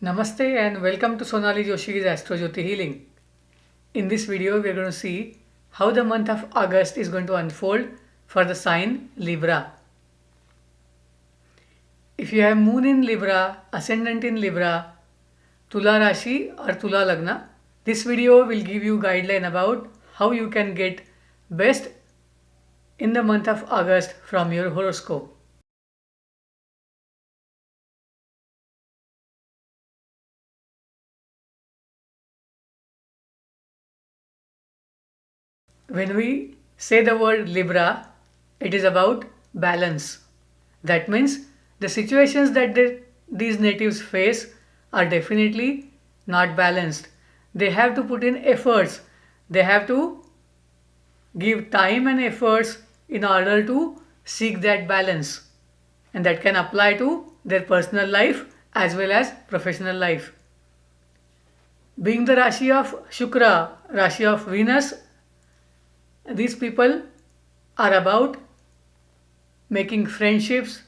Namaste and welcome to Sonali Joshi's Astro Jyoti Healing. In this video, we are going to see how the month of August is going to unfold for the sign Libra. If you have Moon in Libra, Ascendant in Libra, Tula Rashi or Tula Lagna, this video will give you guideline about how you can get best in the month of August from your horoscope. When we say the word Libra, it is about balance. That means the situations that these natives face are definitely not balanced. They have to put in efforts. They have to give time and efforts in order to seek that balance. And that can apply to their personal life as well as professional life. Being the Rashi of Shukra, Rashi of Venus, these people are about making friendships,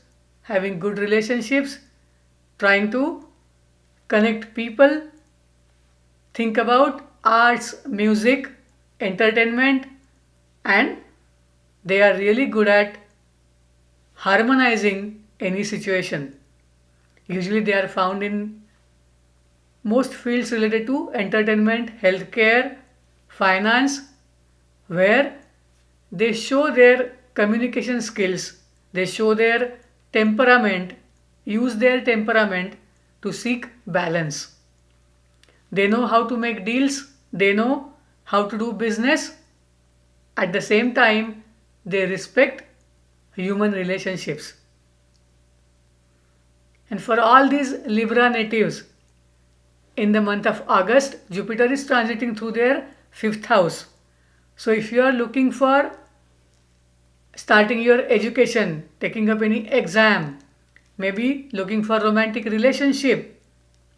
having good relationships, trying to connect people, think about arts, music, entertainment, and they are really good at harmonizing any situation. Usually they are found in most fields related to entertainment, healthcare, finance, where they show their communication skills, they show their temperament, use their temperament to seek balance. They know how to make deals, they know how to do business. At the same time, they respect human relationships. And for all these Libra natives, in the month of August, Jupiter is transiting through their fifth house. So if you are looking for starting your education, taking up any exam, maybe looking for romantic relationship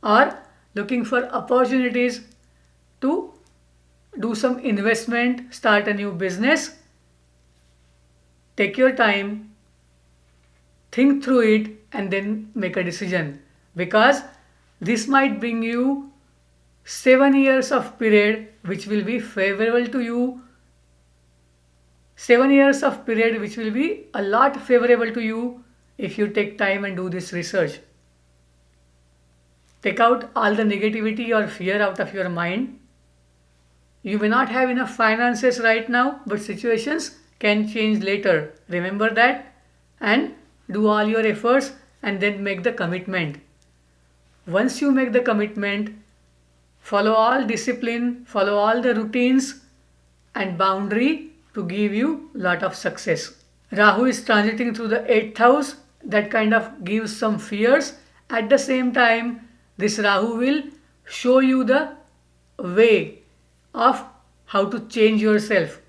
or looking for opportunities to do some investment, start a new business, take your time, think through it and then make a decision, because this might bring you 7 years of period which will be favorable to you, 7 years of period which will be a lot favorable to you if you take time and do this research. Take out all the negativity or fear out of your mind. You may not have enough finances right now, but situations can change later. Remember that and do all your efforts and then make the commitment. Once you make the commitment, follow all discipline, follow all the routines and boundary to give you lot of success. Rahu is transiting through the 8th house. That kind of gives some fears. At the same time, this Rahu will show you the way of how to change yourself,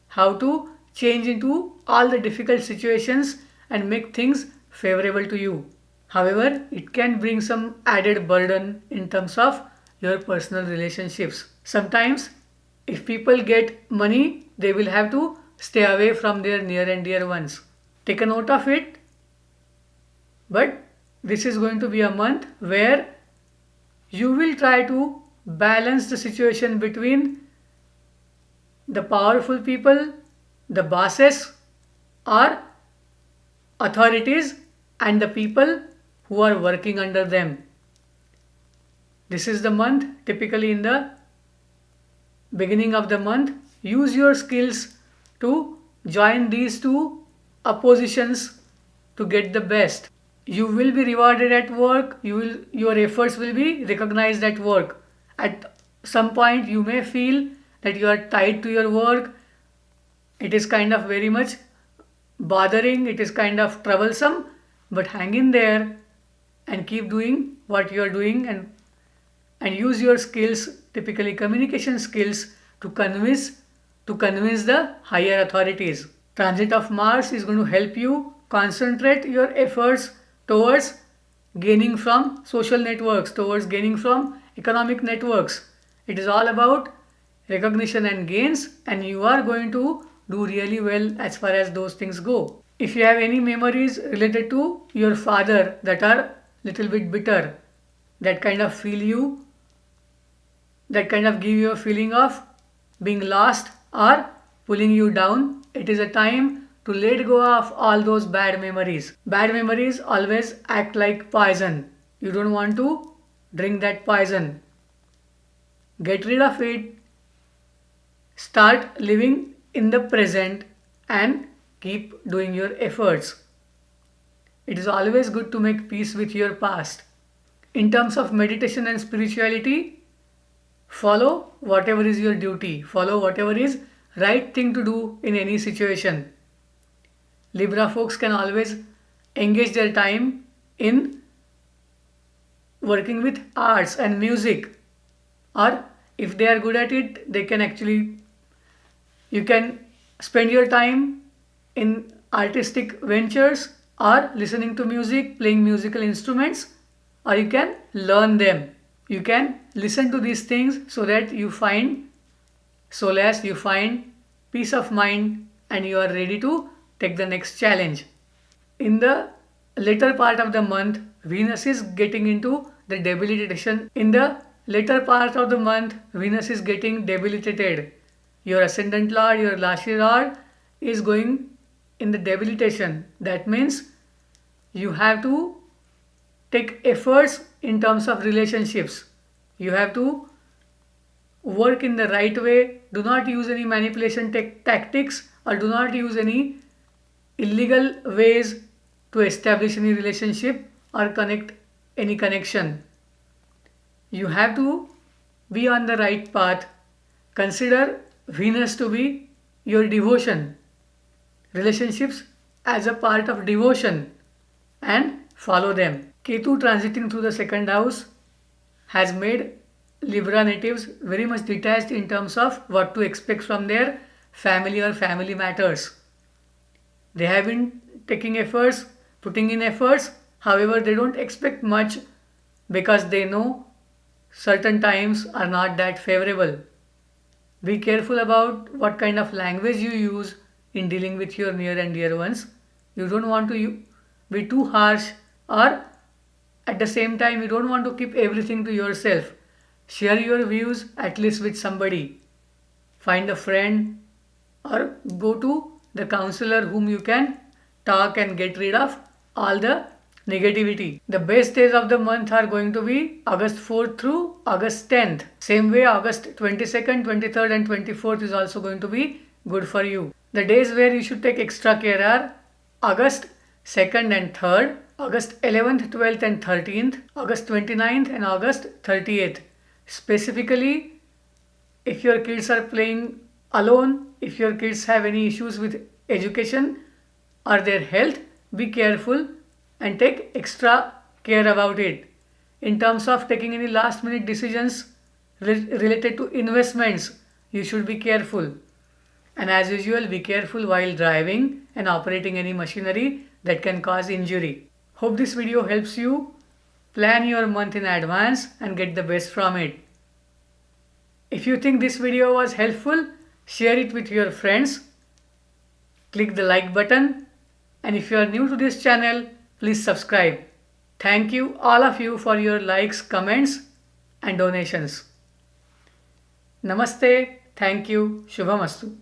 how to change into all the difficult situations and make things favorable to you. However, it can bring some added burden in terms of your personal relationships. Sometimes, if people get money, they will have to stay away from their near and dear ones. Take a note of it. But this is going to be a month where you will try to balance the situation between the powerful people, the bosses, or authorities, and the people who are working under them. This is the month, typically in the beginning of the month, use your skills to join these two oppositions to get the best. You will be rewarded at work, your efforts will be recognized at work. At some point you may feel that you are tied to your work, it is kind of very much bothering, it is kind of troublesome, but hang in there and keep doing what you are doing and use your skills, typically communication skills, to convince the higher authorities. Transit of Mars is going to help you concentrate your efforts towards gaining from social networks, towards gaining from economic networks. It is all about recognition and gains, and you are going to do really well as far as those things go. If you have any memories related to your father that are little bit bitter, that kind of give you a feeling of being lost or pulling you down. It is a time to let go of all those bad memories. Bad memories always act like poison. You don't want to drink that poison. Get rid of it. Start living in the present and keep doing your efforts. It is always good to make peace with your past. In terms of meditation and spirituality, follow whatever is your duty. Follow whatever is right thing to do in any situation. Libra folks can always engage their time in working with arts and music, or if they are good at it, you can spend your time in artistic ventures or listening to music, playing musical instruments, or you can learn them. You can listen to these things so that you find solace, you find peace of mind, and you are ready to take the next challenge. In the later part of the month, Venus is getting into the debilitation. In the later part of the month, Venus is getting debilitated. Your ascendant lord, your Rashi lord is going in the debilitation. That means you have to take efforts in terms of relationships. You have to work in the right way. Do not use any manipulation tactics, or do not use any illegal ways to establish any relationship or connect any connection. You have to be on the right path. Consider Venus to be your devotion. Relationships as a part of devotion, and follow them. Ketu transiting through the second house has made Libra natives very much detached in terms of what to expect from their family or family matters. They have been taking efforts, putting in efforts, however, they don't expect much because they know certain times are not that favorable. Be careful about what kind of language you use in dealing with your near and dear ones. You don't want to be too harsh, or at the same time, you don't want to keep everything to yourself. Share your views at least with somebody. Find a friend or go to the counselor whom you can talk and get rid of all the negativity. The best days of the month are going to be August 4th through August 10th. Same way, August 22nd, 23rd and 24th is also going to be good for you. The days where you should take extra care are August 2nd and 3rd, August 11th, 12th and 13th, August 29th and August 30th. Specifically, if your kids are playing alone, if your kids have any issues with education or their health, be careful and take extra care about it. In terms of taking any last minute decisions related to investments, you should be careful. And as usual, be careful while driving and operating any machinery that can cause injury. Hope this video helps you plan your month in advance and get the best from it. If you think this video was helpful, share it with your friends. Click the like button, and if you are new to this channel, please subscribe. Thank you all of you for your likes, comments and donations. Namaste. Thank you. Shubhamastu.